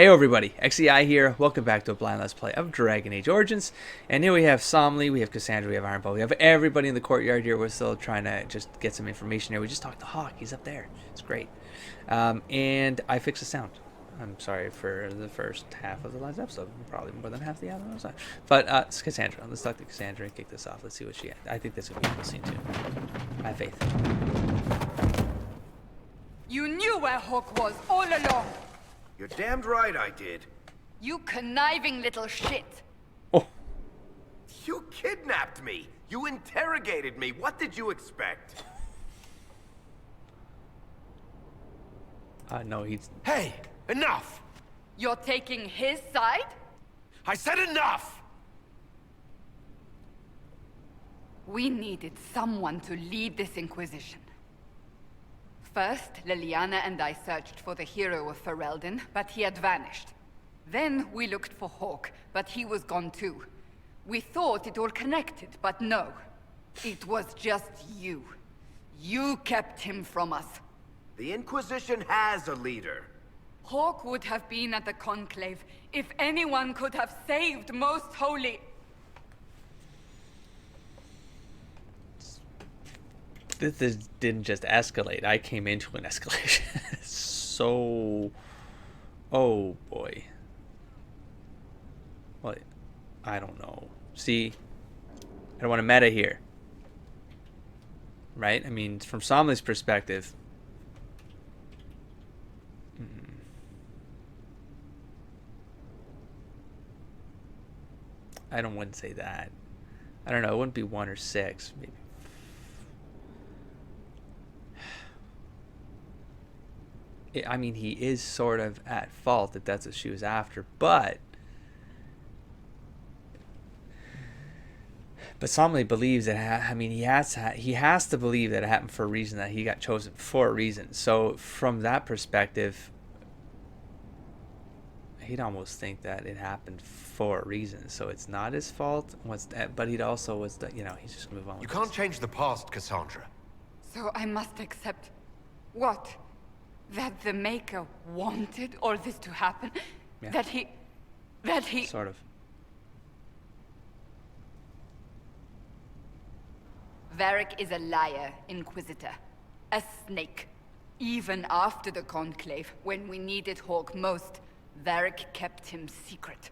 Hey everybody, XEI here. Welcome back to a blind let's play of Dragon Age Origins. And here we have Somley, we have Cassandra, we have Ironbow, we have everybody in the courtyard here. We're still trying to just get some information here. We just talked to Hawk, he's up there. It's great. And I fixed the sound. I'm sorry for the first half of the last episode, probably more than half the other one. But it's Cassandra. Let's talk to Cassandra and kick this off. Let's see what she had. I think this will be a cool scene too. I have faith. You knew where Hawk was all along. You're damned right I did. You conniving little shit. Oh. You kidnapped me. You interrogated me. What did you expect? No, he's... Hey, enough! You're taking his side? I said enough! We needed someone to lead this Inquisition. First, Liliana and I searched for the hero of Ferelden, but he had vanished. Then we looked for Hawk, but he was gone too. We thought it all connected, but no. It was just you. You kept him from us. The Inquisition has a leader. Hawk would have been at the Conclave if anyone could have saved Most Holy... This didn't just escalate. I came into an escalation. So... Oh, boy. Well, I don't know. See? I don't want to meta here. Right? I mean, from Somley's perspective... I wouldn't say that. I don't know. It wouldn't be 1 or 6. Maybe. I mean, he is sort of at fault that that's what she was after, but Somley believes that. I mean, he has to believe that it happened for a reason, that he got chosen for a reason. So from that perspective, he'd almost think that it happened for a reason. So it's not his fault. But he'd also he's just gonna move on. You can't change the past, Cassandra. So I must accept... what? That the Maker wanted all this to happen? Yeah. That he... Sort of. Varric is a liar, Inquisitor. A snake. Even after the Conclave, when we needed Hawk most, Varric kept him secret.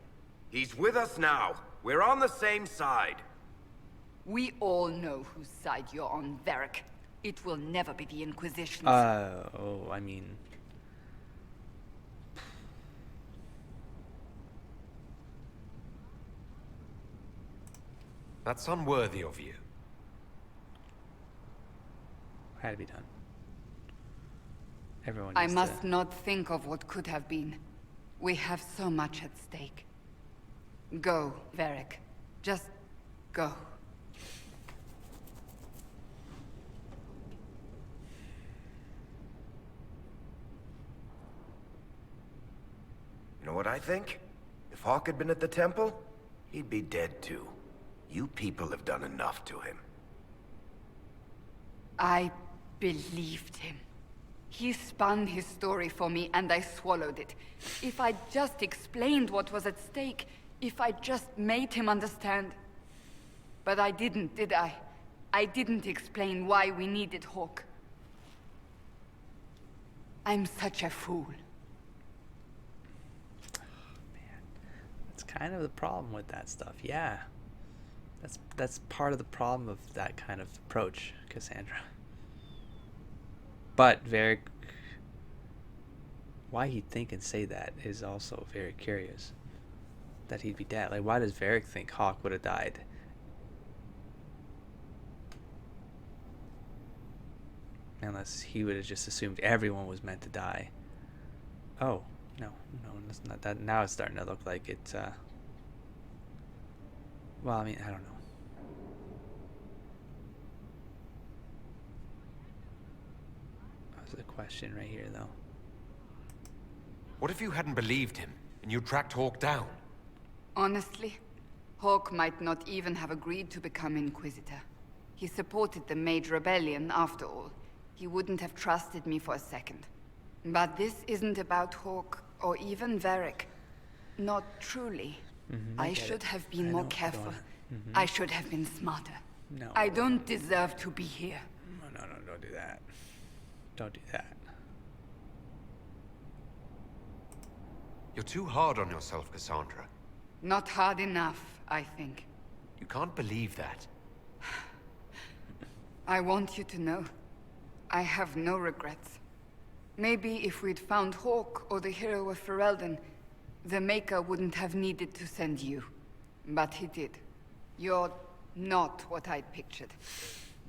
He's with us now. We're on the same side. We all know whose side you're on, Varric. It will never be the Inquisition's. I mean... That's unworthy of you. Had to be done. Everyone I needs must to... not think of what could have been. We have so much at stake. Go, Varric. Just go. You know what I think? If Hawk had been at the temple, he'd be dead too. You people have done enough to him. I believed him. He spun his story for me and I swallowed it. If I just explained what was at stake, if I just made him understand. But I didn't, did I? I didn't explain why we needed Hawk. I'm such a fool. Kind of the problem with that stuff. Yeah, that's part of the problem of that kind of approach, Cassandra. But why he'd think and say that is also very curious. That he'd be dead. Like, why does Varric think Hawk would have died? Unless he would have just assumed everyone was meant to die. Oh, no, it's not that. Now it's starting to look like it's well, I mean, I don't know. That's a question right here, though. What if you hadn't believed him, and you tracked Hawk down? Honestly, Hawk might not even have agreed to become Inquisitor. He supported the Mage Rebellion, after all. He wouldn't have trusted me for a second. But this isn't about Hawk. or even Varric. Not truly. I get should it. have been I more know, careful. Dawn. I should have been smarter. No. I don't deserve to be here. No, don't do that. Don't do that. You're too hard on yourself, Cassandra. Not hard enough, I think. You can't believe that. I want you to know, I have no regrets. Maybe if we'd found Hawk or the hero of Ferelden, the Maker wouldn't have needed to send you. But he did. You're not what I'd pictured.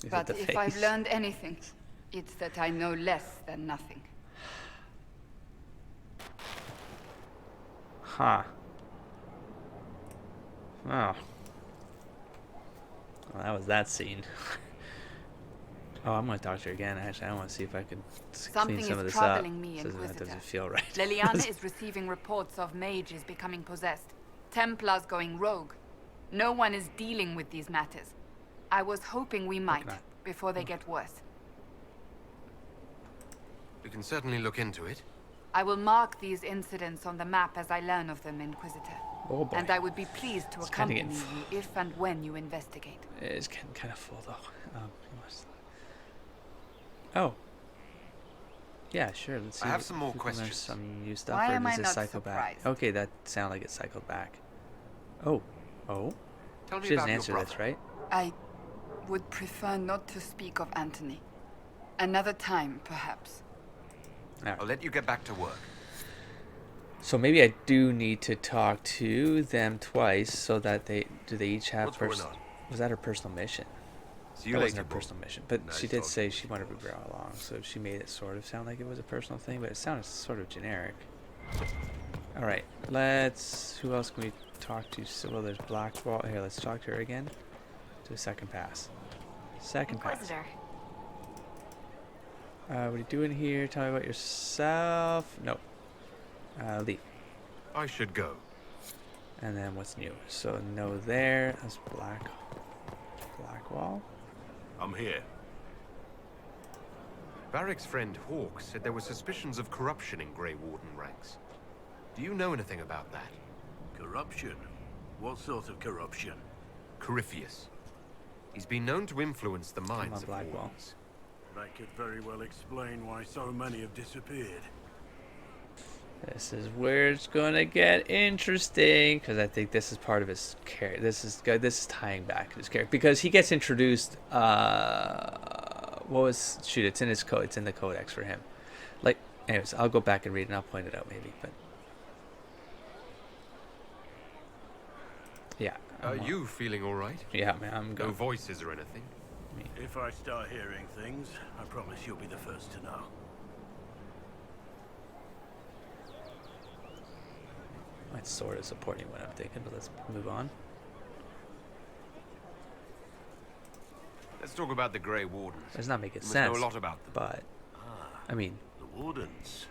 Is But it the if I've face? learned anything, it's that I know less than nothing. Huh. Oh. Well, that was that scene. Oh, I'm gonna talk to her again. Actually, I want to see if I can Something clean some of is this up. troubling me, That Inquisitor. doesn't feel right. Leliana is receiving reports of mages becoming possessed, Templars going rogue. No one is dealing with these matters. I was hoping we might, not. before they get worse. We can certainly look into it. I will mark these incidents on the map as I learn of them, Inquisitor. Oh boy. And I would be pleased to It's kinda accompany getting you if and when you investigate. It's getting kind of full though. Oh. Yeah, sure. Let's see. I have some more if we can learn questions. some new stuff, Why or am does I this not cycle back? surprised? Okay, that sounded like it cycled back. Oh. Oh. Tell me She about doesn't your answer brother. this, right? I would prefer not to speak of Anthony. Another time, perhaps. I'll let you get back to work. So maybe I do need to talk to them twice, so that they each have What's going personal. on? Was that her personal mission? See you That wasn't later, her Bob. personal mission, but Nice she did talking say to she you. wanted to be brought along, so she made it sort of sound like it was a personal thing, but it sounded sort of generic. All right, who else can we talk to? So, well, there's Blackwall. Here, let's talk to her again. Do a second pass. Second pass. Inquisitor. What are you doing here? Tell me about yourself. No. Leave. I should go. And then what's new? So no there. That's Blackwall. I'm here. Varric's friend Hawk said there were suspicions of corruption in Grey Warden ranks. Do you know anything about that? Corruption? What sort of corruption? Corypheus. He's been known to influence the minds of Blackwall. wardens. That could very well explain why so many have disappeared. This is where it's gonna get interesting, because I think this is part of his character. This is good. This is tying back to his character because he gets introduced. It's in his code. It's in the codex for him. Like, anyways, I'll go back and read it and I'll point it out maybe. But yeah. Are you feeling all right? Yeah, man. I'm No going. voices or anything? If I start hearing things, I promise you'll be the first to know. It's sort of supporting what I'm thinking, but let's move on. Let's talk about the Grey Wardens. It's not making You must sense. know a lot about them. But I mean, The Wardens?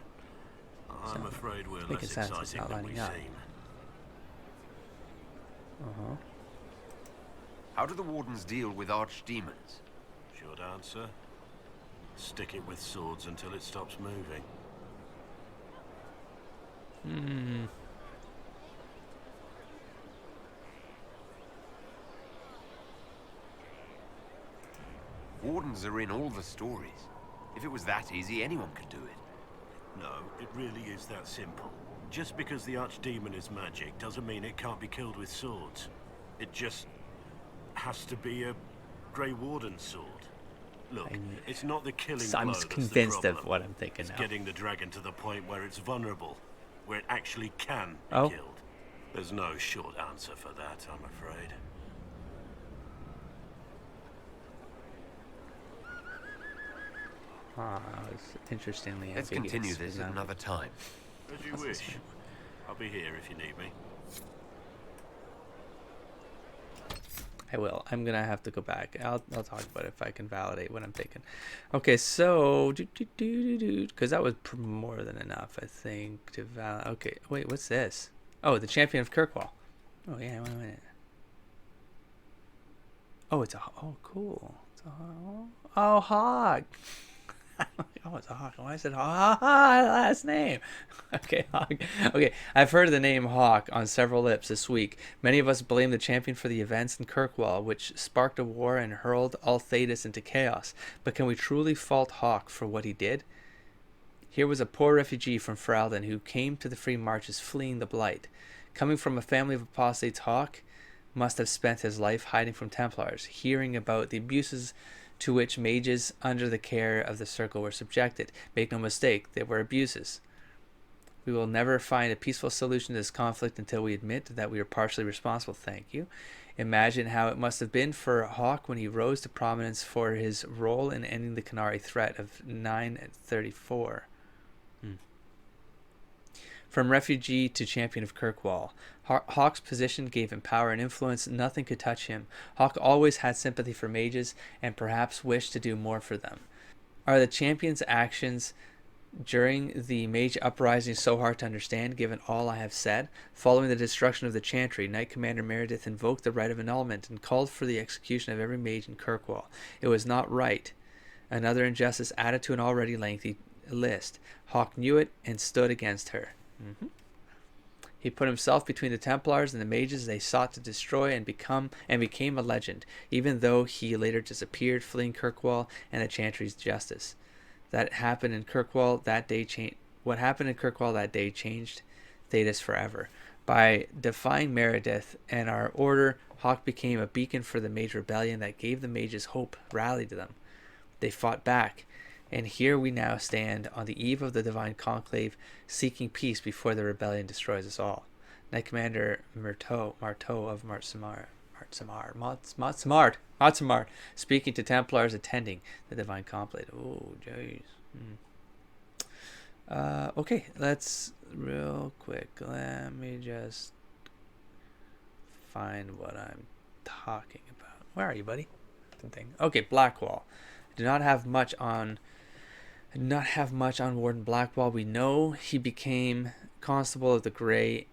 I'm Sound- afraid we're making less sense, it's exciting not than we lining up. seem. How do the Wardens deal with archdemons? Short answer? Stick it with swords until it stops moving. Wardens are in all the stories. If it was that easy, anyone could do it. No, it really is that simple. Just because the archdemon is magic doesn't mean it can't be killed with swords. It just has to be a Grey Warden sword. Look, it's not the killing so I'm blow just that's the convinced of problem. what I'm thinking It's now. getting the dragon to the point where it's vulnerable, where it actually can be Oh. killed. There's no short answer for that, I'm afraid. It's interestingly Let's ambiguous, continue this isn't at it? another time. As you wish. I'll be here if you need me. I will. I'm gonna have to go back. I'll talk about it if I can validate what I'm thinking. Okay, so because that was more than enough, I think, to validate. Okay, wait, what's this? Oh, the Champion of Kirkwall. Oh yeah, wait a minute. Oh, it's a cool. It's a hog. Oh, it's a Hawk. Why is it Hawk? Last name. Okay, Hawk. Okay, I've heard the name Hawk on several lips this week. Many of us blame the champion for the events in Kirkwall, which sparked a war and hurled all Thedas into chaos. But can we truly fault Hawk for what he did? Here was a poor refugee from Ferelden who came to the Free Marches fleeing the Blight. Coming from a family of apostates, Hawk must have spent his life hiding from Templars, hearing about the abuses to which mages under the care of the Circle were subjected. Make no mistake, they were abuses. We will never find a peaceful solution to this conflict until we admit that we are partially responsible. Thank you. Imagine how it must have been for Hawk when he rose to prominence for his role in ending the Canary threat of 934. From refugee to champion of Kirkwall, Hawk's position gave him power and influence. Nothing could touch him. Hawk always had sympathy for mages and perhaps wished to do more for them. Are the champion's actions during the mage uprising so hard to understand, given all I have said? Following the destruction of the Chantry, Knight Commander Meredith invoked the right of annulment and called for the execution of every mage in Kirkwall. It was not right. Another injustice added to an already lengthy list. Hawk knew it and stood against her. He put himself between the Templars and the mages they sought to destroy and became a legend, even though he later disappeared, fleeing Kirkwall and the Chantry's justice. What happened in Kirkwall that day changed Thedas forever. By defying Meredith and our order, Hawk became a beacon for the mage rebellion that gave the mages hope, rallied them. They fought back. And here we now stand on the eve of the Divine Conclave, seeking peace before the rebellion destroys us all. Knight Commander Marteau of Matsamar, speaking to Templars attending the Divine Conclave. Oh, jeez. Okay, let's real quick. Let me just find what I'm talking about. Where are you, buddy? Okay, Blackwall. Do not have much on Warden Blackwall. We know he became Constable of the Grey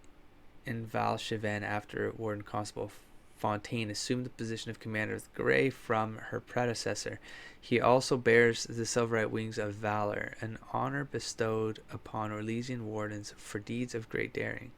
in Val Cheven after Warden Constable Fontaine assumed the position of Commander of the Grey from her predecessor. He also bears the Silverite Wings of Valor, an honor bestowed upon Orlesian Wardens for deeds of great daring.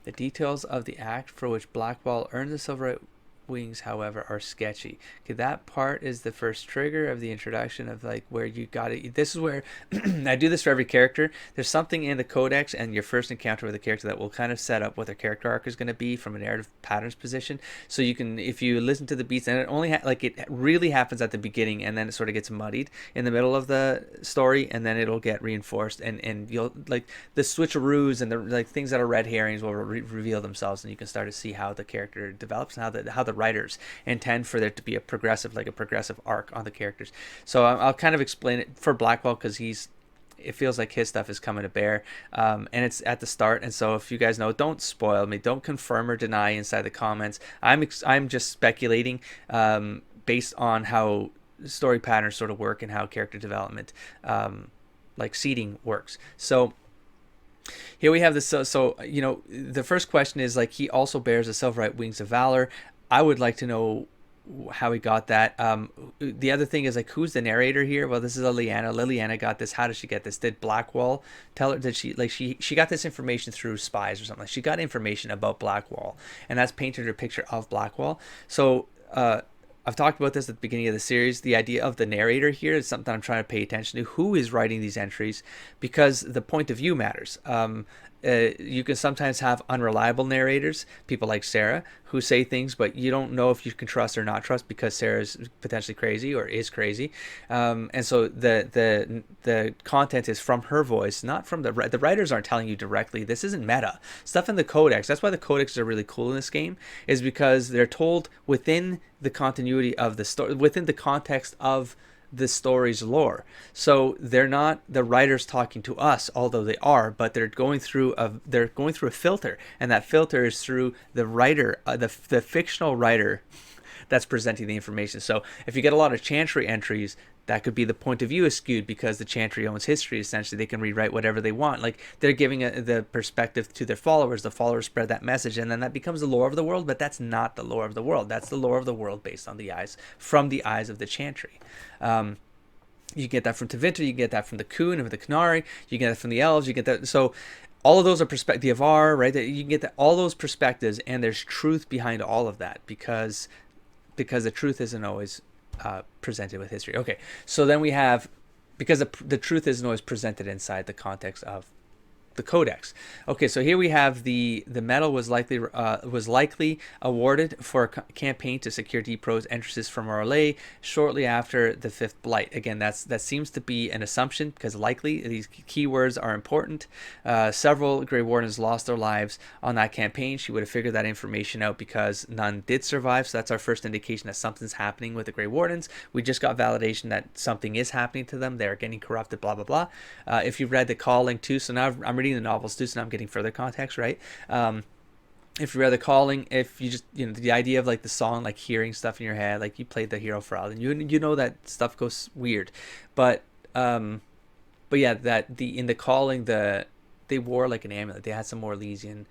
The details of the act for which Blackwall earned the Silverite Wings, however, are sketchy. Okay, that part is the first trigger of the introduction of like where you got it. This is where I do this for every character. There's something in the codex and your first encounter with a character that will kind of set up what their character arc is going to be from a narrative patterns position. So you can, if you listen to the beats, and it only it really happens at the beginning, and then it sort of gets muddied in the middle of the story, and then it'll get reinforced, and you'll like the switcheroos and the like things that are red herrings will reveal themselves, and you can start to see how the character develops and how the writers intend for there to be a progressive arc on the characters. So I'll kind of explain it for Blackwall because it feels like his stuff is coming to bear, and it's at the start. And so if you guys know, don't spoil me, don't confirm or deny inside the comments. I'm just speculating based on how story patterns sort of work and how character development like seeding works. So here we have this. So you know, the first question is like, he also bears the Silverite Wings of Valor. I would like to know how he got that. The other thing is like, who's the narrator here? Well, this is Liliana. Liliana got this. How did she get this? Did Blackwall tell her? Did she like she got this information through spies or something? She got information about Blackwall, and that's painted her picture of Blackwall. So I've talked about this at the beginning of the series. The idea of the narrator here is something I'm trying to pay attention to. Who is writing these entries? Because the point of view matters. You can sometimes have unreliable narrators, people like Sarah, who say things, but you don't know if you can trust or not trust because Sarah's potentially crazy or is crazy. And so the content is from her voice, not from the writers aren't telling you directly. This isn't meta stuff in the codex. That's why the codexes are really cool in this game, is because they're told within the continuity of the story, within the context of the story's lore. So they're not the writers talking to us, although they are, but they're going through a filter, and that filter is through the writer, the fictional writer that's presenting the information. So if you get a lot of Chantry entries, That could be the point of view is skewed because the Chantry owns history. Essentially, they can rewrite whatever they want. Like they're giving the perspective to their followers. The followers spread that message, and then that becomes the lore of the world. But that's not the lore of the world. That's the lore of the world based on from the eyes of the Chantry. You get that from Tevinter. You get that from the Coon and the Canary. You get that from the Elves. You get that. So all of those are perspective. The Avar, right? You can get that, all those perspectives, and there's truth behind all of that because the truth isn't always presented with history. Okay, so then we have, because the truth isn't always presented inside the context of the codex. Okay, so here we have the medal was likely awarded for a campaign to secure Deep Road's entrances from Orlais shortly after the Fifth Blight. Again, that seems to be an assumption because likely, these keywords are important. Several Grey Wardens lost their lives on that campaign. She would have figured that information out because none did survive. So that's our first indication that something's happening with the Grey Wardens. We just got validation that something is happening to them. They're getting corrupted, blah, blah, blah. If you've read The Calling too, so now I'm reading the novels too, so now I'm getting further context, right? If you read The Calling, if you just, the idea of like the song, like hearing stuff in your head, like you played the Hero for and you know that stuff goes weird, but yeah, that in The Calling, they wore like an amulet. They had some Orlesian,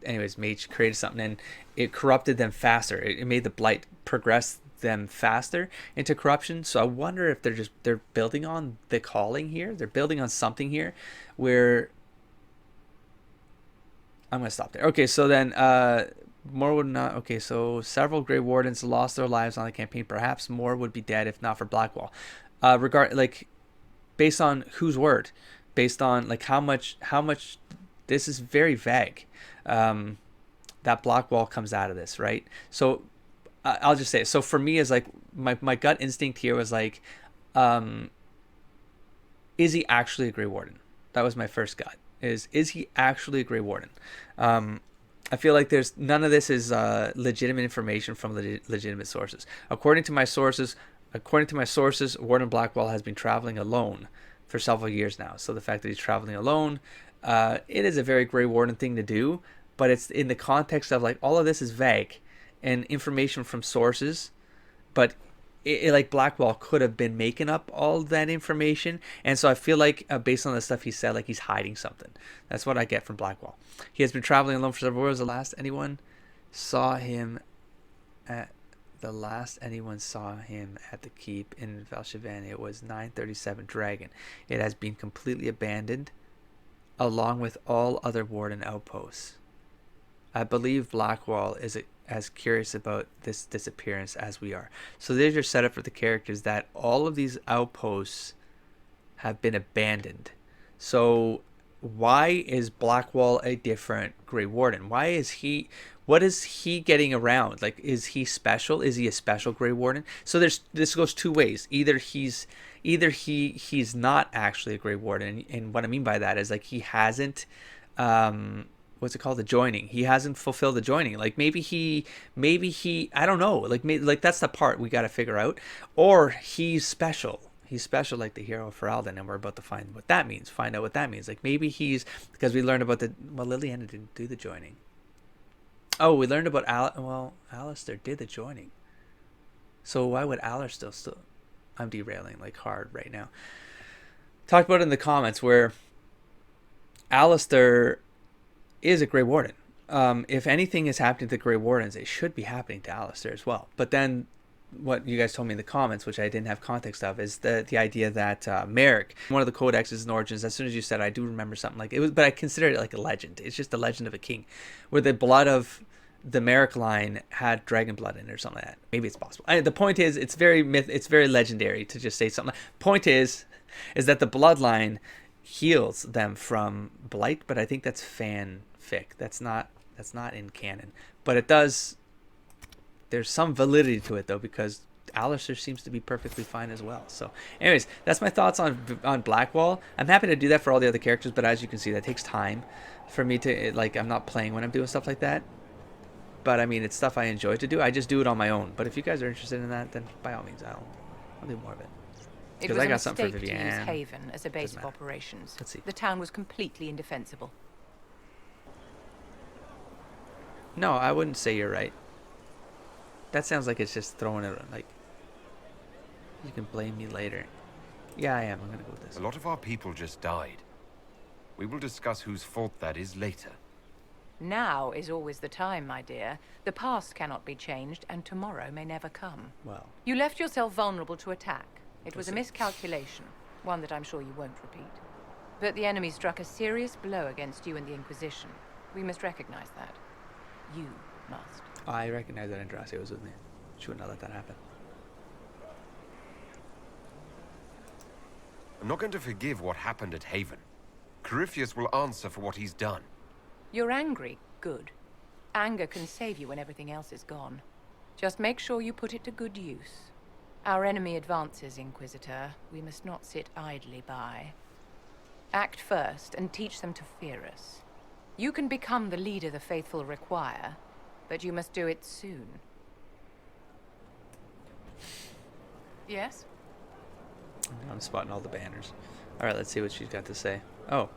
anyways, mage created something and it corrupted them faster. It made the blight progress them faster into corruption. So I wonder if they're building on The Calling here. They're building on something here where I'm going to stop there. Okay, so then more would not. Okay, so several Grey Wardens lost their lives on the campaign. Perhaps more would be dead if not for Blackwall. Based on whose word? Based on like how much this is very vague. That Blackwall comes out of this, right? So I'll just say it. So for me, is like my gut instinct here was like, is he actually a Grey Warden? That was my first gut. Is he actually a Grey Warden? I feel like there's none of this is legitimate information from legitimate sources. According to my sources, Warden Blackwall has been traveling alone for several years now. So the fact that he's traveling alone, it is a very Grey Warden thing to do, but it's in the context of like all of this is vague and information from sources, but like Blackwall could have been making up all that information, and so I feel like based on the stuff he said, like he's hiding something. That's what I get from Blackwall. He has been traveling alone for several years. The last anyone saw him at the keep in Valshavan, it was 937 Dragon. It has been completely abandoned, along with all other Warden outposts. I believe Blackwall is as curious about this disappearance as we are. So there's your setup for the characters, that all of these outposts have been abandoned. So why is Blackwall a different Grey Warden? What is he getting around? Like, is he special? Is he a special Grey Warden? So this goes two ways. Either he's not actually a Grey Warden, and what I mean by that is like he hasn't what's it called, the joining, he hasn't fulfilled the joining. Like maybe he I don't know, like that's the part we got to figure out. Or he's special like the Hero for Alden, and we're about to find out what that means. Like maybe he's, because we learned about Liliana didn't do the joining. Oh, we learned about Alistair did the joining. So why would Alistair still I'm derailing like hard right now. Talked about it in the comments where Alistair is a Grey Warden. If anything is happening to the Grey Wardens, it should be happening to Alistair as well. But then what you guys told me in the comments, which I didn't have context of, is the idea that Merrick, one of the codexes and origins, as soon as you said, I do remember something like it was, but I consider it like a legend. It's just the legend of a king, where the blood of the Merrick line had dragon blood in it or something like that. Maybe it's possible. The point is, it's very legendary to just say something. Point is that the bloodline heals them from blight, but I think that's fanfic. That's not in canon, but it does. There's some validity to it though, because Alistair seems to be perfectly fine as well. So anyways, that's my thoughts on Blackwall. I'm happy to do that for all the other characters, but as you can see, that takes time for me to, like, I'm not playing when I'm doing stuff like that. But I mean, it's stuff I enjoy to do. I just do it on my own. But if you guys are interested in that, then by all means, I'll do more of it. It was I a got something for mistake to use Vivienne. Haven as a base Doesn't of matter. operations. Let's see. The town was completely indefensible. No, I wouldn't say you're right. That sounds like it's just throwing it like. You can blame me later. Yeah, I am. I'm gonna go with this. A lot of our people just died. We will discuss whose fault that is later. Now is always the time, my dear. The past cannot be changed, and tomorrow may never come. Well, You left yourself vulnerable to attack. It was a see. miscalculation, one that I'm sure you won't repeat. But the enemy struck a serious blow against you and the Inquisition. We must recognize that. You must. I recognize that Andraste was with me. She would not let that happen. I'm not going to forgive what happened at Haven. Corypheus will answer for what he's done. You're angry. Good. Anger can save you when everything else is gone. Just make sure you put it to good use. Our enemy advances, Inquisitor. We must not sit idly by. Act first and teach them to fear us. You can become the leader the faithful require, but you must do it soon. Yes? I'm spotting all the banners. All right, let's see what she's got to say. Oh.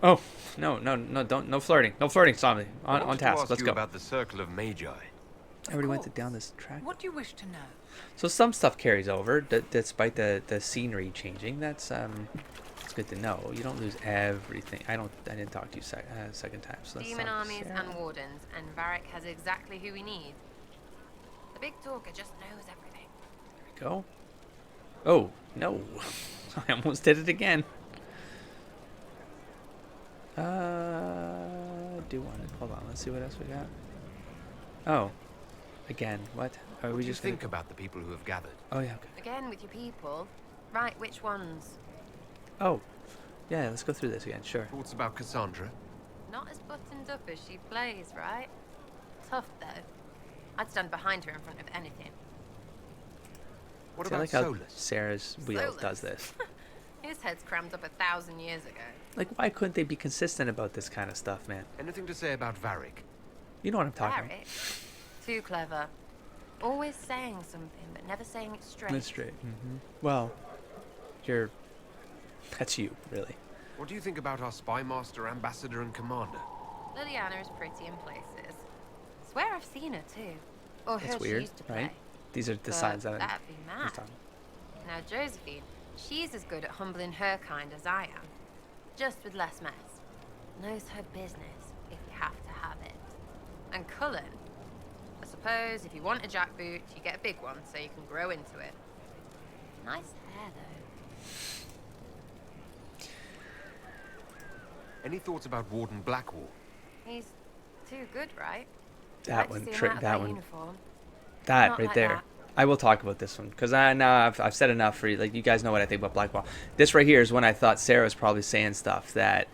Oh, no, don't, no flirting. No flirting, Somni. On task, let's go. About the Circle of Magi. I already went down this track. What do you wish to know? So some stuff carries over, despite the scenery changing. That's good to know. You don't lose everything. I didn't talk to you second time. So let's Demon talk to armies Sarah. and wardens, and Varric has exactly who we need. The big talker just knows everything. There we go. Oh, no. I almost did it again. Do want it. Hold on. Let's see what else we got. Oh. Again. What? Are we just think about the people who have gathered? Oh, yeah. Okay. Again with your people. Right, which ones? Oh. Yeah, let's go through this again. Sure. Thoughts about Cassandra? Not as buttoned up as she plays, right? Tough, though. I'd stand behind her in front of anything. What See, I about like how Solus? Sarah's wheel Solus? does this. His head's crammed up 1,000 years ago. Like, why couldn't they be consistent about this kind of stuff, man? Anything to say about Varric? You know what I'm talking about. Varric? Too clever. Always saying something, but never saying it straight. That's straight. Well, that's you, really. What do you think about our spy master, ambassador, and commander? Liliana is pretty in places. Swear I've seen her too. Or That's heard she weird, used to play. right? These are the But signs that that'd be I'm mad. talking. Now Josephine, she's as good at humbling her kind as I am. Just with less mess. Knows her business, if you have to have it. And Cullen, I suppose if you want a jackboot, you get a big one so you can grow into it. Nice hair though. Any thoughts about Warden Blackwall? He's too good, right? That Like to one, see him out of that one, uniform. that Not right like there. that. I will talk about this one because I've said enough for you. Like, you guys know what I think about Blackwall. This right here is when I thought Sarah was probably saying stuff that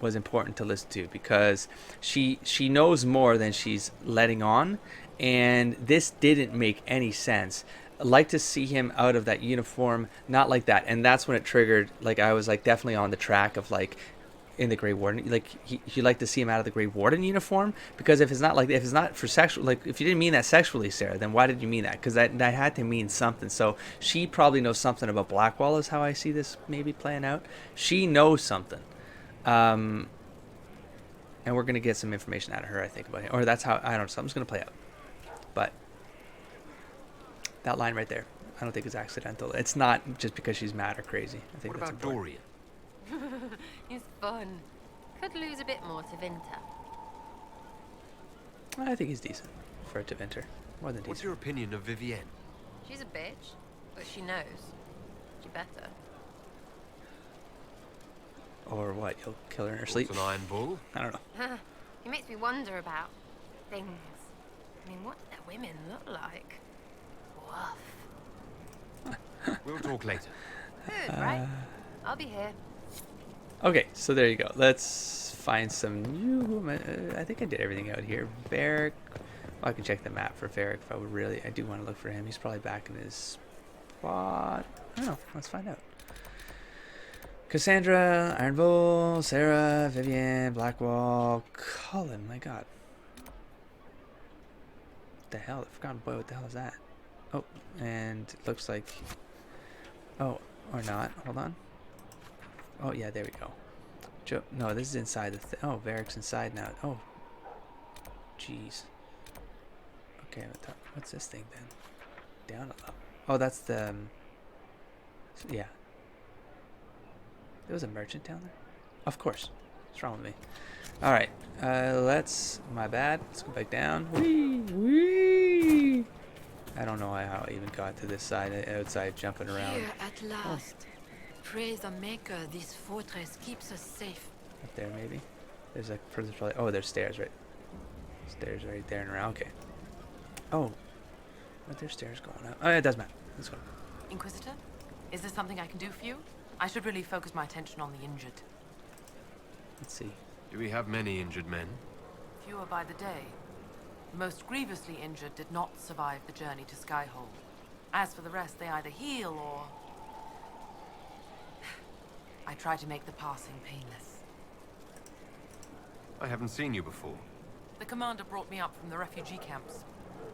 was important to listen to, because she knows more than she's letting on, and this didn't make any sense. I'd like to see him out of that uniform, not like that, and that's when it triggered. Like, I was like definitely on the track of like in the Grey Warden, like you like to see him out of the Grey Warden uniform, because if it's not for sexual, like if you didn't mean that sexually, Sarah, then why did you mean that? Because that had to mean something. So she probably knows something about Blackwall, is how I see this maybe playing out. She knows something, and we're gonna get some information out of her, I think, about him, or that's how, I don't know, something's gonna play out. But that line right there, I don't think it's accidental. It's not just because she's mad or crazy. I think What that's about important. Dorian? He's fun. Could lose a bit more to Vinter. I think he's decent for a Tevinter. More than What's decent. your opinion of Vivienne? She's a bitch, but she knows. She better. Or what? You'll kill her in her sleep? Thoughts on Iron Bull? I don't know. He makes me wonder about things. I mean, what do their women look like? Woof. We'll talk later. Good, right? I'll be here. Okay, so there you go. Let's find some new. I think I did everything out here. Varric. Well, I can check the map for Varric if I would really. I do want to look for him. He's probably back in his spot. I don't know. Let's find out. Cassandra, Iron Bull, Sarah, Vivienne, Blackwall, Cullen. My God. What the hell? The Forgotten Boy. What the hell is that? Oh, and it looks like. Oh, or not. Hold on. Oh, yeah, there we go. No, this is inside the oh, Varric's inside now. Oh. Jeez. Okay, what's this thing then? down a level. Oh, that's the... yeah. There was a merchant down there? Of course. What's wrong with me? Alright. Let's... My bad. Let's go back down. Whee! Whee! I don't know how I even got to this side, outside, jumping around. Here at last. Praise the Maker, this fortress keeps us safe. Up there, maybe? There's a... Probably, oh, there's stairs, right? Stairs right there and around. Okay. Oh. But there's stairs going up. Oh, yeah, it doesn't matter. Let's go. Inquisitor? Is there something I can do for you? I should really focus my attention on the injured. Let's see. Do we have many injured men? Fewer by the day. The most grievously injured did not survive the journey to Skyhold. As for the rest, they either heal or... I try to make the passing painless. I haven't seen you before. The commander brought me up from the refugee camps.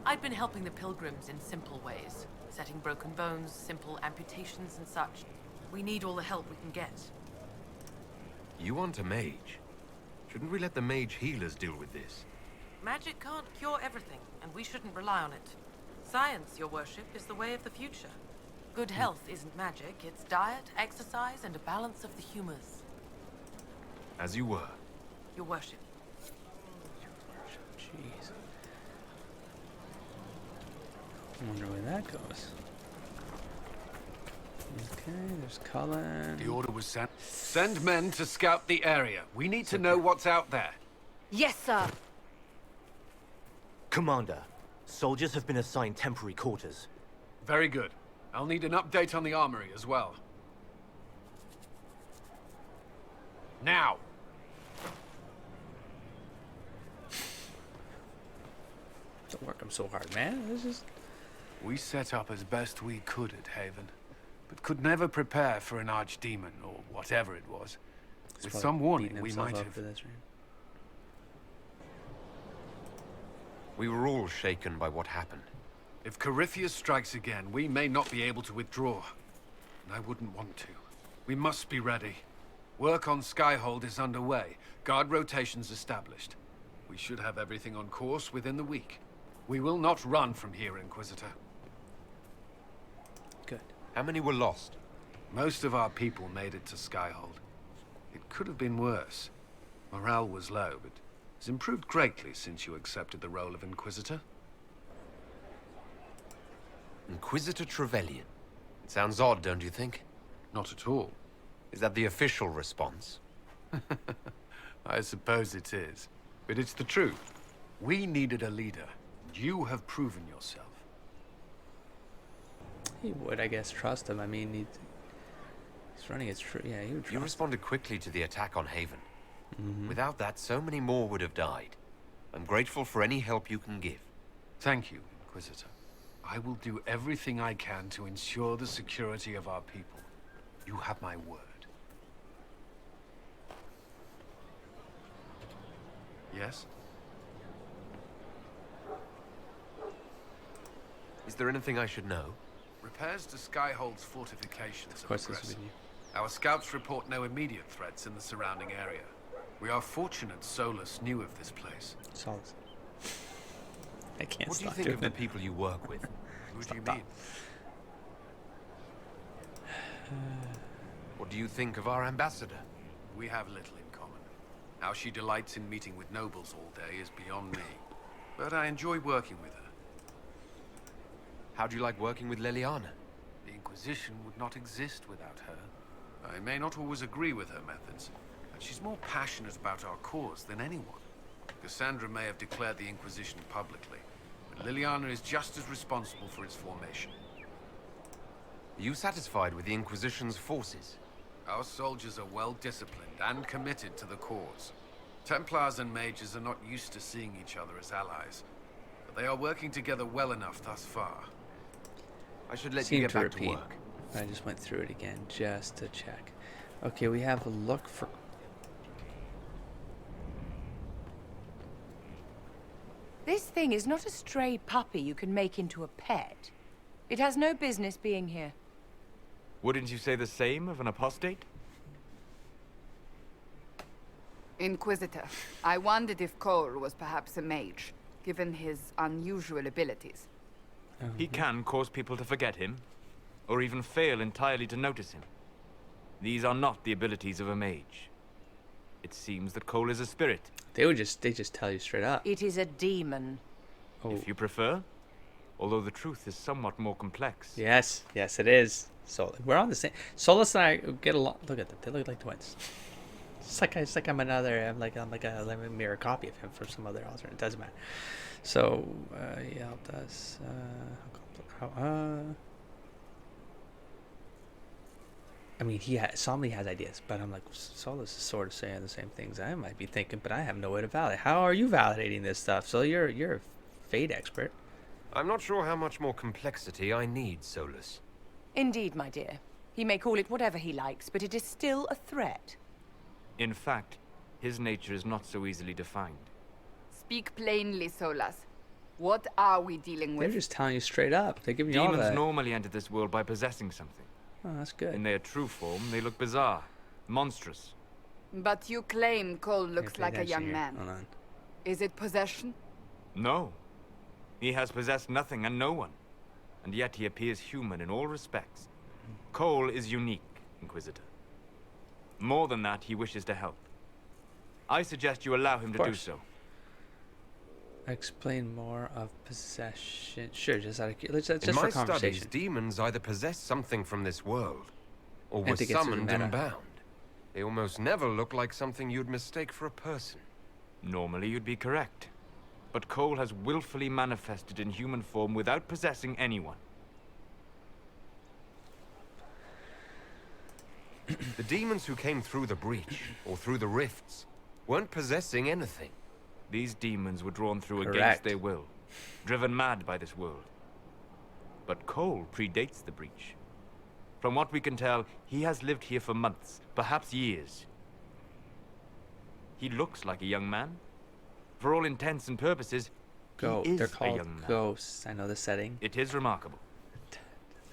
I'd been helping the pilgrims in simple ways. Setting broken bones, simple amputations and such. We need all the help we can get. You want a mage? Shouldn't we let the mage healers deal with this? Magic can't cure everything, and we shouldn't rely on it. Science, your worship, is the way of the future. Good health isn't magic, it's diet, exercise, and a balance of the humors. As you were. Your worship. Jeez. I wonder where that goes. Okay, there's Cullen. The order was sent. Send men to scout the area. We need to know what's out there. Yes, sir. Commander, soldiers have been assigned temporary quarters. Very good. I'll need an update on the armory as well. Now! Don't work 'em so hard, man. This is... We set up as best we could at Haven, but could never prepare for an archdemon, or whatever it was. He's With probably some warning, beating we himself might up have... for this, right? We were all shaken by what happened. If Corypheus strikes again, we may not be able to withdraw. And I wouldn't want to. We must be ready. Work on Skyhold is underway. Guard rotations established. We should have everything on course within the week. We will not run from here, Inquisitor. Good. How many were lost? Most of our people made it to Skyhold. It could have been worse. Morale was low, but has improved greatly since you accepted the role of Inquisitor. Inquisitor Trevelyan. It sounds odd, don't you think? Not at all. Is that the official response? I suppose it is. But it's the truth. We needed a leader. You have proven yourself. He would, I guess, trust him. I mean, he's running his true. Yeah, he would trust You him. responded quickly to the attack on Haven. Without that, so many more would have died. I'm grateful for any help you can give. Thank you, Inquisitor. I will do everything I can to ensure the security of our people. You have my word. Yes? Is there anything I should know? Repairs to Skyhold's fortifications Of are course, this would progressing. be Our scouts report no immediate threats in the surrounding area. We are fortunate Solus knew of this place. Solace. I can't What do you stop think doing of the it. people you work with? Who do you Stop. mean? What do you think of our ambassador? We have little in common. How she delights in meeting with nobles all day is beyond me. But I enjoy working with her. How do you like working with Leliana? The Inquisition would not exist without her. I may not always agree with her methods, but she's more passionate about our cause than anyone. Cassandra may have declared the Inquisition publicly, but Liliana is just as responsible for its formation. Are you satisfied with the Inquisition's forces? Our soldiers are well disciplined and committed to the cause. Templars and mages are not used to seeing each other as allies, but they are working together well enough thus far. I should let Seem you get to back repeat. to work. I just went through it again just to check. Okay, we have a look for... This thing is not a stray puppy you can make into a pet. It has no business being here. Wouldn't you say the same of an apostate? Inquisitor, I wondered if Cole was perhaps a mage, given his unusual abilities. He can cause people to forget him, or even fail entirely to notice him. These are not the abilities of a mage. It seems that Cole is a spirit. They just tell you straight up. It is a demon. Oh. If you prefer. Although the truth is somewhat more complex. Yes, it is. So we're on the same. Solus and I get along. Look at them; they look like twins. It's like I'm like a mirror copy of him from some other author. It doesn't matter. So he helped us. I mean, Somley has ideas, but I'm like, Solus is sort of saying the same things I might be thinking, but I have no way to validate. How are you validating this stuff? So you're a fate expert. I'm not sure how much more complexity I need, Solus. Indeed, my dear. He may call it whatever he likes, but it is still a threat. In fact, his nature is not so easily defined. Speak plainly, Solas. What are we dealing with? They're just telling you straight up. They're giving you all Demons that. normally enter this world by possessing something. Oh, that's good. In their true form, they look bizarre, monstrous. But you claim Cole looks like a young here. man. Hold on. Is it possession? No. He has possessed nothing and no one. And yet he appears human in all respects. Cole is unique, Inquisitor. More than that, he wishes to help. I suggest you allow him to do so. Explain more of possession. Sure, just out of just In for my conversation. studies, demons either possess something from this world, or And were to get to the summoned meta. and bound. They almost never look like something you'd mistake for a person. Normally you'd be correct. But Cole has willfully manifested in human form without possessing anyone. The demons who came through the breach, or through the rifts, weren't possessing anything. These demons were drawn through Correct. against their will, driven mad by this world. But Cole predates the breach. From what we can tell, he has lived here for months, perhaps years. He looks like a young man. For all intents and purposes, he is They're a called young man. ghosts. I know the setting. It is remarkable.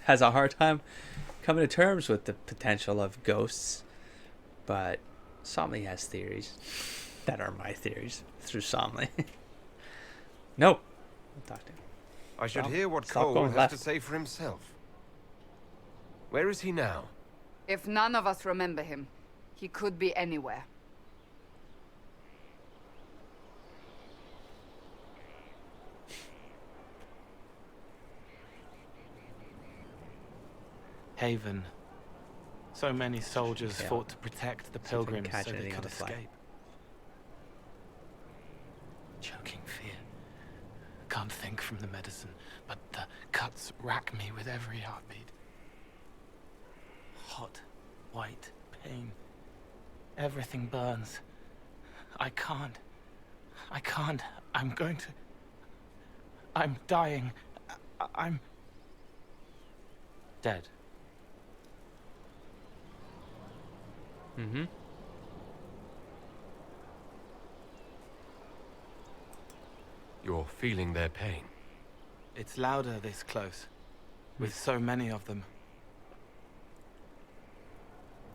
Has a hard time coming to terms with the potential of ghosts, but Somley has theories that are my theories through Somley. No, I'll talk to him. I should Stop- hear what stop Cole going has left. to say for himself. Where is he now? If none of us remember him, he could be anywhere. Haven. So many soldiers Yeah. fought to protect the See if I can pilgrims catch so they anything on could the fly. escape. Choking fear. Can't think from the medicine, but the cuts rack me with every heartbeat. Hot, white pain. Everything burns. I can't. I'm going to... I'm dying. I'm... dead. Mm-hmm. You're feeling their pain. It's louder this close, with so many of them.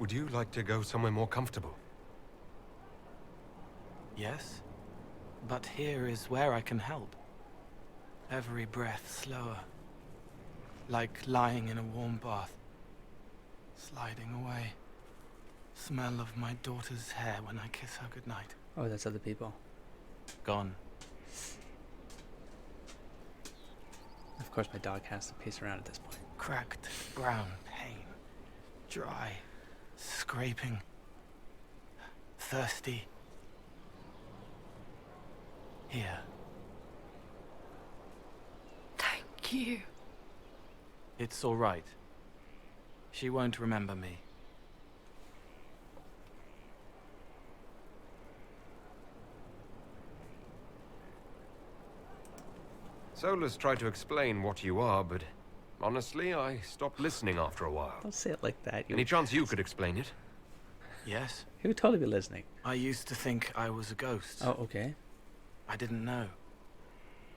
Would you like to go somewhere more comfortable? Yes, but here is where I can help. Every breath slower, like lying in a warm bath, sliding away. Smell of my daughter's hair when I kiss her goodnight. Oh, that's other people. Gone. Of course, my dog has to pace around at this point. Cracked brown pain, dry, scraping, thirsty. Here. Thank you. It's all right. She won't remember me. Solus tried to explain what you are, but honestly, I stopped listening after a while. Don't say it like that. Any chance you could explain it? Yes? He would totally be listening. I used to think I was a ghost. Oh, okay. I didn't know.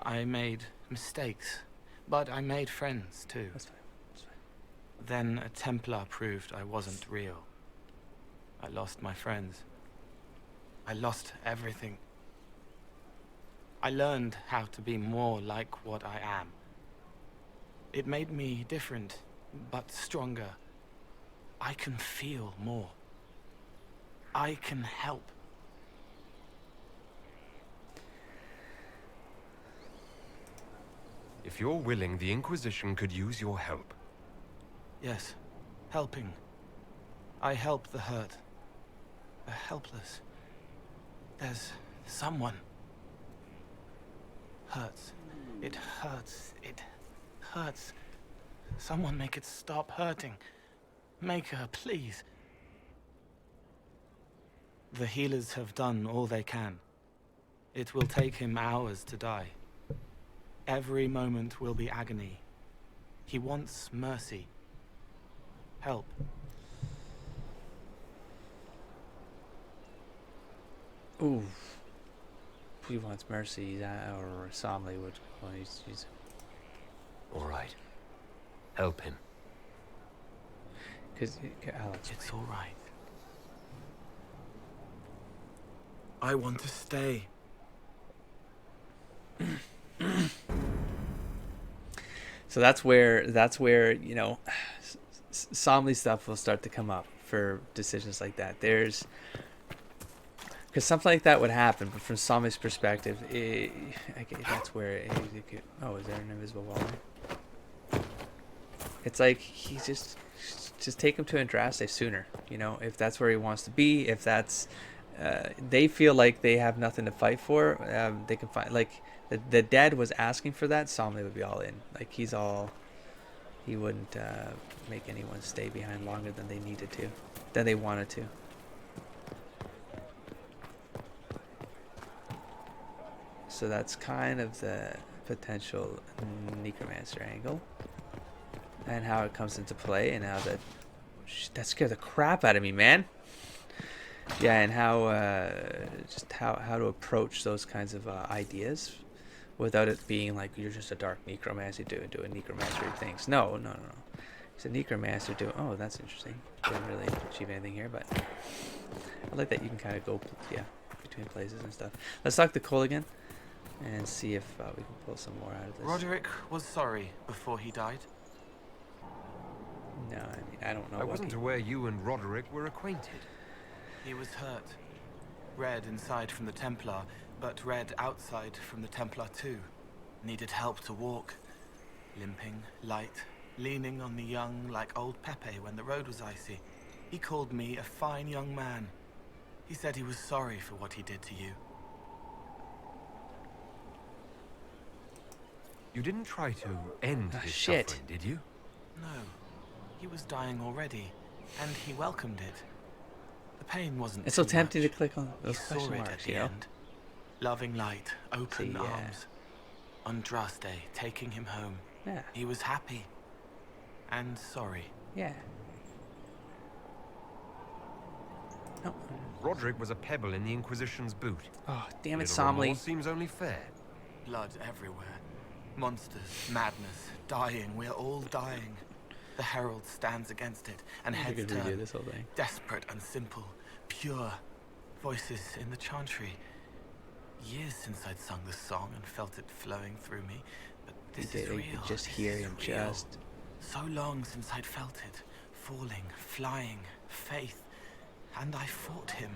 I made mistakes, but I made friends too. That's fine. That's fine. Then a Templar proved I wasn't real. I lost my friends. I lost everything. I learned how to be more like what I am. It made me different, but stronger. I can feel more. I can help. If you're willing, the Inquisition could use your help. Yes, helping. I help the hurt. The helpless. There's someone. Hurts. It hurts. It hurts. Someone make it stop hurting. Make her, please. The healers have done all they can. It will take him hours to die. Every moment will be agony. He wants mercy. Help. Ooh. He wants mercy, or Somley would. Well, he's... All right. Help him. Because Alex, it's all right. I want to stay. So that's where you know, Somley stuff will start to come up for decisions like that. Because something like that would happen, but from Somley's perspective, that's where oh, is there an invisible wall there? It's like he just take him to Andraste sooner. You know, if that's where he wants to be, if that's they feel like they have nothing to fight for, they can find like. The dad was asking for that. Somley would be all in. Like he wouldn't make anyone stay behind longer than they needed to, than they wanted to. So that's kind of the potential necromancer angle, and how it comes into play, and how that scared the crap out of me, man. Yeah, and how just how to approach those kinds of ideas. Without it being like you're just a dark necromancer doing necromancery things. No. He's a necromancer doing. Oh, that's interesting. Didn't really achieve anything here, but I like that you can kind of go, between places and stuff. Let's talk to Cole again and see if we can pull some more out of this. Roderick was sorry before he died. No, I mean I don't know. I wasn't aware you and Roderick were acquainted. He was hurt, red inside from the Templar. But red outside from the Templar too. Needed help to walk. Limping, light, leaning on the young like old Pepe when the road was icy. He called me a fine young man. He said he was sorry for what he did to you. You didn't try to end his shit. suffering, did you? No. He was dying already, and he welcomed it. The pain wasn't It's so too tempting much. to click on those He question saw it marks, at the you know? end. Loving light, open See, arms. Andraste taking him home. Yeah. He was happy. And sorry. Yeah. No. Roderick was a pebble in the Inquisition's boot. Oh, damn it, Little Somley. remorse seems only fair. Blood everywhere. Monsters, madness, dying. We're all dying. The Herald stands against it, and I heads could redo turn. this whole thing. Desperate and simple. Pure. Voices in the chantry. Years since I'd sung the song and felt it flowing through me, but this is real. You could just hear him just. So long since I'd felt it. Falling, flying, faith. And I fought him.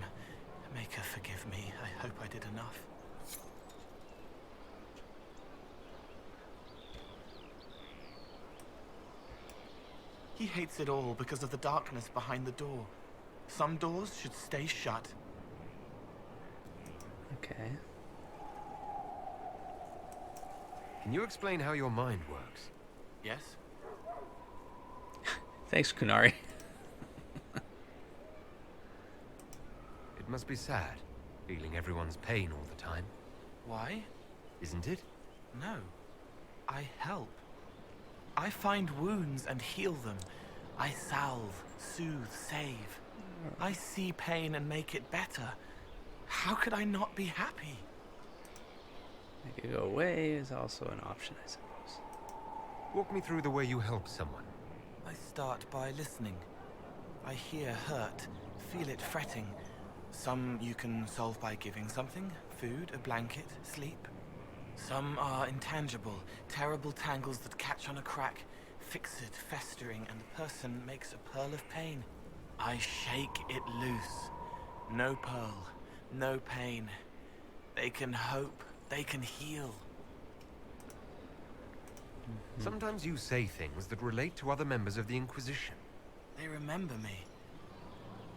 Make her forgive me. I hope I did enough. He hates it all because of the darkness behind the door. Some doors should stay shut. Okay. Can you explain how your mind works? Yes? Thanks, Kunari. It must be sad, feeling everyone's pain all the time. Why? Isn't it? No. I help. I find wounds and heal them. I salve, soothe, save. I see pain and make it better. How could I not be happy? Make it go away is also an option, I suppose. Walk me through the way you help someone. I start by listening. I hear hurt, feel it fretting. Some you can solve by giving something, food, a blanket, sleep. Some are intangible, terrible tangles that catch on a crack, fixed, festering, and the person makes a pearl of pain. I shake it loose. No pearl, no pain. They can hope, they can heal. Sometimes you say things that relate to other members of the Inquisition. They remember me.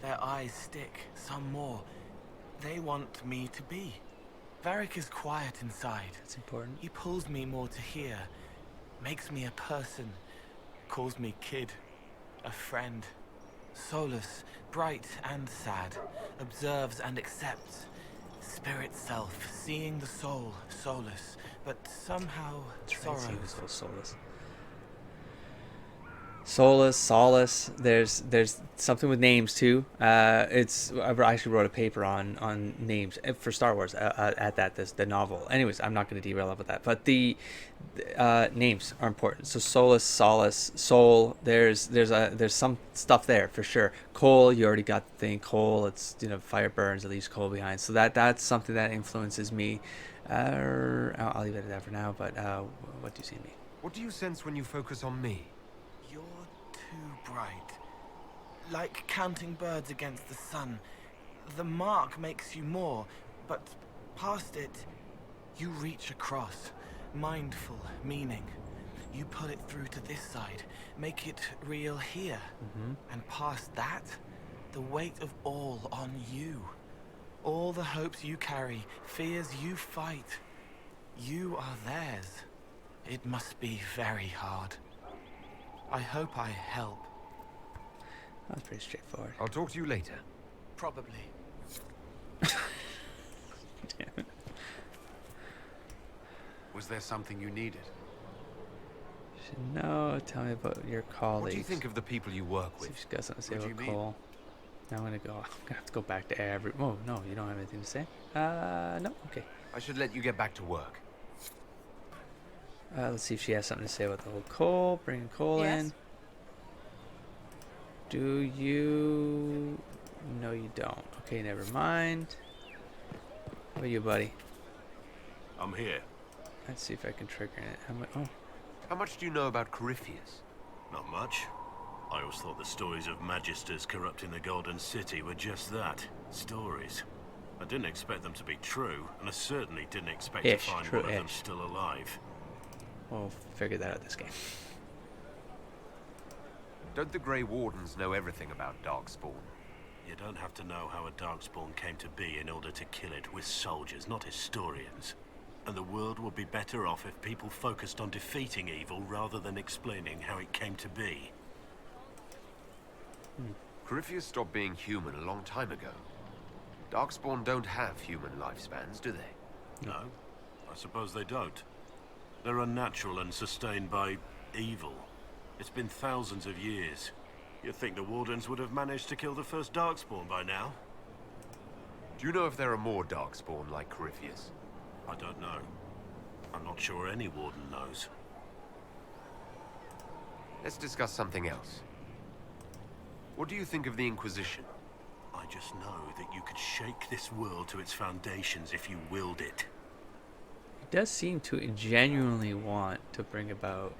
Their eyes stick, some more. They want me to be. Varric is quiet inside. That's important. He pulls me more to hear, makes me a person, calls me kid, a friend. Solus, bright and sad, observes and accepts. Spirit self, seeing the soul, Solus, but somehow sorrows. Solus. Solus, Solace. There's something with names too. I actually wrote a paper on names for Star Wars at the novel. Anyways, I'm not going to derail about that. But the names are important. So Solus, Solace, Soul. There's some stuff there for sure. Coal, you already got the thing. Coal, it's fire burns, it leaves coal behind. So that's something that influences me. I'll leave it at that for now. But what do you see in me? What do you sense when you focus on me? You're too bright. Like counting birds against the sun. The mark makes you more, but past it, you reach across. Mindful, meaning. You pull it through to this side, make it real here. And past that, the weight of all on you. All the hopes you carry, fears you fight. You are theirs. It must be very hard. I hope I help. That's pretty straightforward. I'll talk to you later. Probably. Damn it. Was there something you needed? No, tell me about your colleagues. What do you think of the people you work See with? if she's got something to say What do about you mean? Cole. Now I'm gonna have to go back to every. Oh no, you don't have anything to say. No. Okay. I should let you get back to work. Let's see if she has something to say about the whole Cole. Bringing Cole in. Do you? No, you don't. Okay, never mind. What about you, buddy? I'm here. Let's see if I can trigger it. How much do you know about Corypheus? Not much. I always thought the stories of Magisters corrupting the Golden City were just that. Stories. I didn't expect them to be true, and I certainly didn't expect to find one of them still alive. We'll figure that out this game. Don't the Grey Wardens know everything about Darkspawn? You don't have to know how a Darkspawn came to be in order to kill it. We're soldiers, not historians. And the world would be better off if people focused on defeating evil rather than explaining how it came to be. Corypheus stopped being human a long time ago. Darkspawn don't have human lifespans, do they? No, I suppose they don't. They're unnatural and sustained by evil. It's been thousands of years. You'd think the Wardens would have managed to kill the first Darkspawn by now. Do you know if there are more Darkspawn like Corypheus? I don't know. I'm not sure any Warden knows. Let's discuss something else. What do you think of the Inquisition? I just know that you could shake this world to its foundations if you willed it. He does seem to genuinely want to bring about,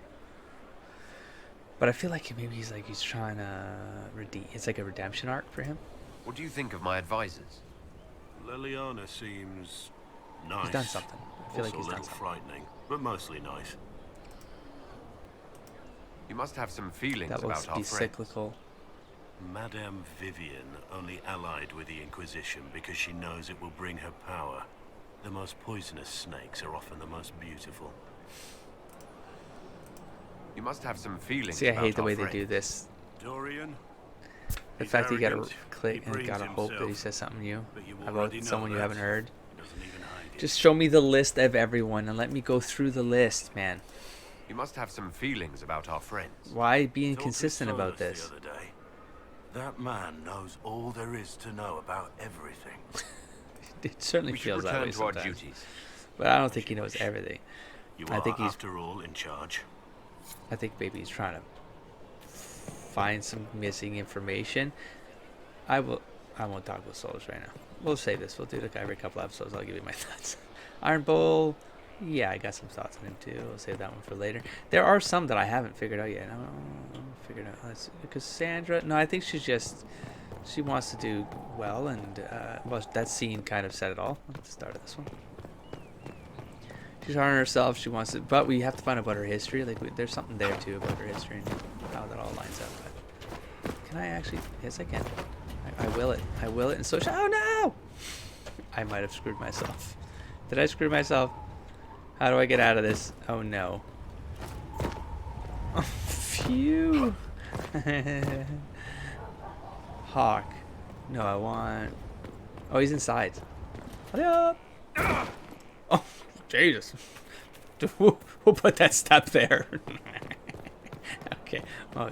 but I feel like maybe he's trying to redeem. It's like a redemption arc for him. What do you think of my advisors? Liliana seems nice. He's done something. I feel like he's also a done little something. frightening, but mostly nice. You must have some feelings That will about our be friends. cyclical. Madame Vivian only allied with the Inquisition because she knows it will bring her power. The most poisonous snakes are often the most beautiful. You must have some feelings See, I about hate the our way friends. they do this. Dorian? The He's fact that you gotta arrogant. click He and gotta brings hope that he himself, says something new but you about already know someone you that. haven't heard. He doesn't even hide it. Just show me the list of everyone and let me go through the list, man. You must have some feelings about our friends. Why be Talked to inconsistent about Solus this? the other day. That man knows all there is to know about everything. It certainly We should feels that return way to our sometimes. duties. But I don't think he knows everything. You I are, think he's. after all, in charge. I think maybe he's trying to find some missing information. I won't talk with Solus right now. We'll save this. We'll do like every couple episodes. I'll give you my thoughts. Iron Bull, Yeah, I got some thoughts on him too. I'll save that one for later. There are some that I haven't figured out yet. I'm figured out. Let's, Cassandra. No, I think she wants to do well, and well, that scene kind of said it all at the start of this one. She's hard on herself. She wants to, but we have to find out about her history. Like, there's something there too about her history and how that all lines up. But can I actually? Yes, I can. I will it. I will it. And so, oh no! I might have screwed myself. Did I screw myself? How do I get out of this? Oh no. Oh, phew. Hawk. No, I want. Oh, he's inside. Hurry up! Oh, Jesus. Who put that step there? Okay. Oh,